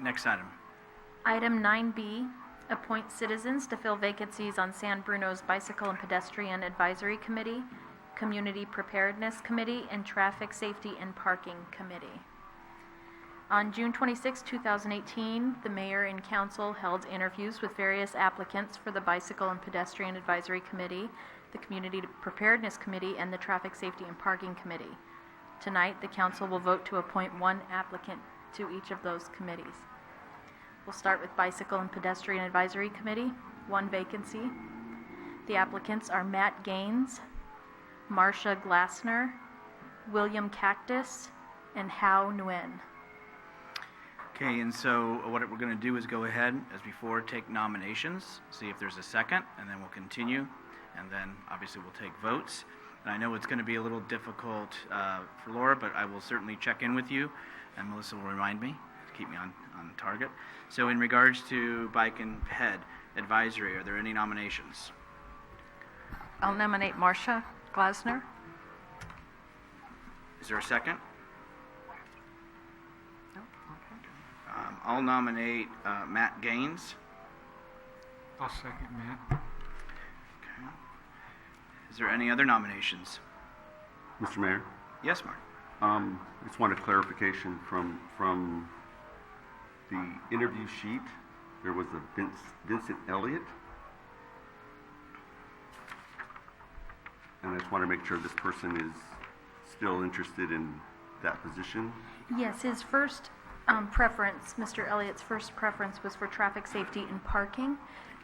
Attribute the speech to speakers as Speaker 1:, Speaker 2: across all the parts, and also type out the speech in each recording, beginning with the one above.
Speaker 1: Next item.
Speaker 2: Item 9B, appoint citizens to fill vacancies on San Bruno's Bicycle and Pedestrian Advisory Committee, Community Preparedness Committee, and Traffic Safety and Parking Committee. On June 26, 2018, the mayor and council held interviews with various applicants for the Bicycle and Pedestrian Advisory Committee, the Community Preparedness Committee, and the Traffic Safety and Parking Committee. Tonight, the council will vote to appoint one applicant to each of those committees. We'll start with Bicycle and Pedestrian Advisory Committee, one vacancy. The applicants are Matt Gaines, Marcia Glassner, William Cactus, and Hao Nguyen.
Speaker 1: Okay, and so what we're going to do is go ahead, as before, take nominations, see if there's a second, and then we'll continue, and then obviously we'll take votes. And I know it's going to be a little difficult for Laura, but I will certainly check in with you, and Melissa will remind me to keep me on target. So in regards to Bike and Ped Advisory, are there any nominations?
Speaker 3: I'll nominate Marcia Glasner.
Speaker 1: Is there a second?
Speaker 3: Oh, okay.
Speaker 1: I'll nominate Matt Gaines.
Speaker 4: I'll second Matt.
Speaker 1: Okay. Is there any other nominations?
Speaker 5: Mr. Mayor,
Speaker 1: Yes, Mark.
Speaker 5: I just wanted clarification from the interview sheet. There was a Vincent Elliott, and I just want to make sure this person is still interested in that position.
Speaker 2: Yes, his first preference, Mr. Elliott's first preference was for traffic safety and parking.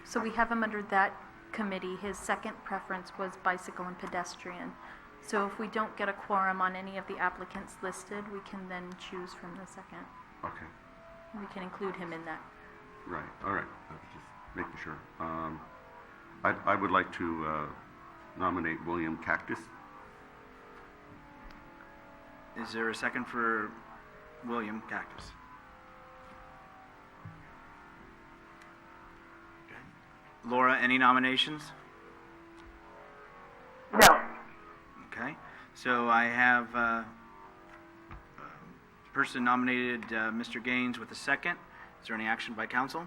Speaker 2: So we have him under that committee. His second preference was bicycle and pedestrian. So if we don't get a quorum on any of the applicants listed, we can then choose from the second.
Speaker 5: Okay,
Speaker 2: We can include him in that.
Speaker 5: right, all right. I was just making sure. I would like to nominate William Cactus.
Speaker 1: Is there a second for William Cactus? Okay. Laura, any nominations?
Speaker 6: No.
Speaker 1: Okay. So I have a person nominated Mr. Gaines with a second. Is there any action by council?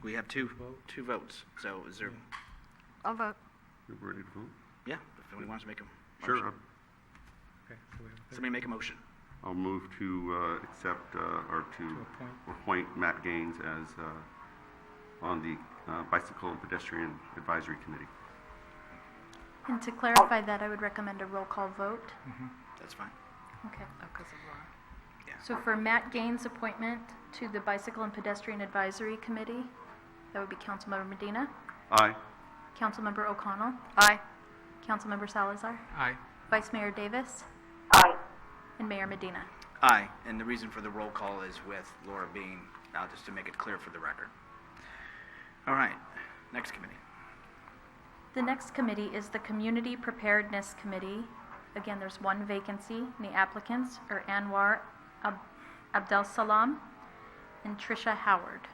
Speaker 1: We have two votes. So is there?
Speaker 3: I'll vote.
Speaker 5: You ready to vote?
Speaker 1: Yeah, if somebody wants to make a
Speaker 5: Sure.
Speaker 1: motion.
Speaker 4: Okay, so we have
Speaker 1: Somebody make a motion.
Speaker 5: I'll move to accept or to appoint Matt Gaines as on the Bicycle and Pedestrian Advisory Committee.
Speaker 2: And to clarify that, I would recommend a roll call vote.
Speaker 1: That's fine.
Speaker 2: Okay.
Speaker 3: Oh, 'cause of Laura.
Speaker 1: Yeah.
Speaker 2: So for Matt Gaines' appointment to the Bicycle and Pedestrian Advisory Committee, that would be Councilmember Medina,
Speaker 5: Aye.
Speaker 2: Councilmember O'Connell,
Speaker 3: Aye.
Speaker 2: Councilmember Salazar,
Speaker 4: Aye.
Speaker 2: Vice Mayor Davis,
Speaker 6: Aye.
Speaker 2: and Mayor Medina.
Speaker 1: Aye, and the reason for the roll call is with Laura being out, just to make it clear for the record. All right, next committee.
Speaker 2: The next committee is the Community Preparedness Committee. Again, there's one vacancy, and the applicants are Anwar Abdel Salam and Tricia Howard.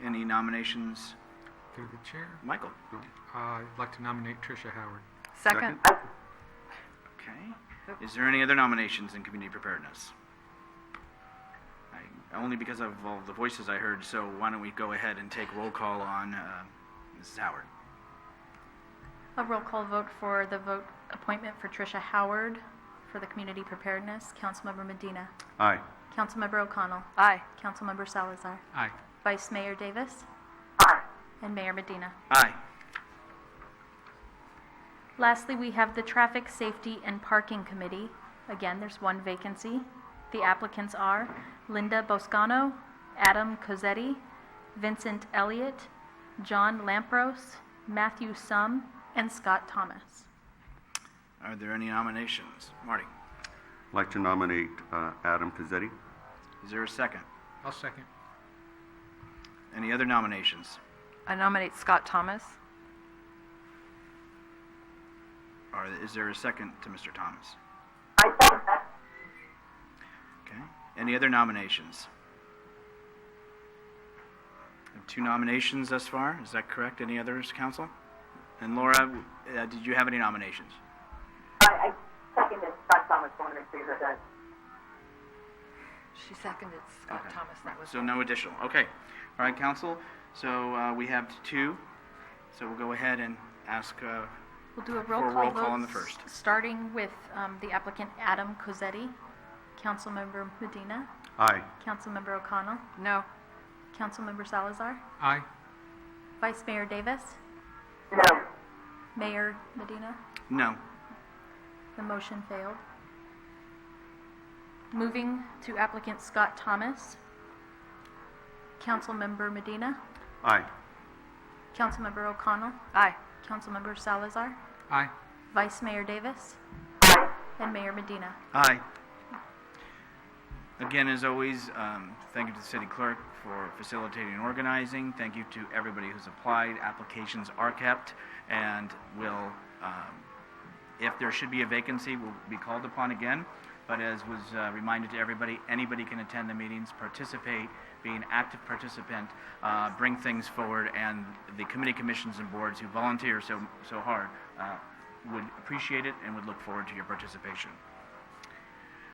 Speaker 1: Any nominations?
Speaker 4: Through the chair,
Speaker 1: Michael?
Speaker 4: I'd like to nominate Tricia Howard.
Speaker 3: Second.
Speaker 1: Okay. Is there any other nominations in community preparedness? Only because of all the voices I heard, so why don't we go ahead and take roll call on Mrs. Howard?
Speaker 2: A roll call vote for the appointment for Tricia Howard for the Community Preparedness. Councilmember Medina,
Speaker 5: Aye.
Speaker 2: Councilmember O'Connell,
Speaker 3: Aye.
Speaker 2: Councilmember Salazar,
Speaker 4: Aye.
Speaker 2: Vice Mayor Davis,
Speaker 6: Aye.
Speaker 2: and Mayor Medina.
Speaker 1: Aye.
Speaker 2: Lastly, we have the Traffic Safety and Parking Committee. Again, there's one vacancy. The applicants are Linda Boscano, Adam Cosetti, Vincent Elliott, John Lampros, Matthew Sum, and Scott Thomas.
Speaker 1: Are there any nominations? Marty?
Speaker 5: I'd like to nominate Adam Pizzetti.
Speaker 1: Is there a second?
Speaker 4: I'll second.
Speaker 1: Any other nominations?
Speaker 3: I nominate Scott Thomas.
Speaker 1: Or is there a second to Mr. Thomas?
Speaker 6: I second that.
Speaker 1: Okay. Any other nominations? We have 2 nominations thus far. Is that correct? Any others, council? And Laura, did you have any nominations?
Speaker 6: I second this. Scott Thomas, want to make sure you heard that.
Speaker 3: She seconded Scott
Speaker 1: Okay.
Speaker 3: Thomas. That was
Speaker 1: So no additional, okay. All right, council, so we have two, so we'll go ahead and ask,
Speaker 2: We'll do a roll
Speaker 1: For a
Speaker 2: call
Speaker 1: roll call
Speaker 2: vote,
Speaker 1: on the first.
Speaker 2: starting with the applicant Adam Cosetti, Councilmember Medina,
Speaker 5: Aye.
Speaker 2: Councilmember O'Connell,
Speaker 3: no.
Speaker 2: Councilmember Salazar,
Speaker 4: Aye.
Speaker 2: Vice Mayor Davis,
Speaker 6: No.
Speaker 2: Mayor Medina.
Speaker 1: no.
Speaker 2: The motion failed. Moving to applicant Scott Thomas, Councilmember Medina,
Speaker 5: Aye.
Speaker 2: Councilmember O'Connell,
Speaker 3: Aye.
Speaker 2: Councilmember Salazar,
Speaker 4: Aye.
Speaker 2: Vice Mayor Davis,
Speaker 6: Aye.
Speaker 2: and Mayor Medina.
Speaker 1: Aye. Again, as always, thank you to the city clerk for facilitating and organizing. Thank you to everybody who's applied. Applications are kept, and will, if there should be a vacancy, will be called upon again. But as was reminded to everybody, anybody can attend the meetings, participate, be an active participant, bring things forward, and the committee, commissions, and boards who volunteer so hard would appreciate it and would look forward to your participation.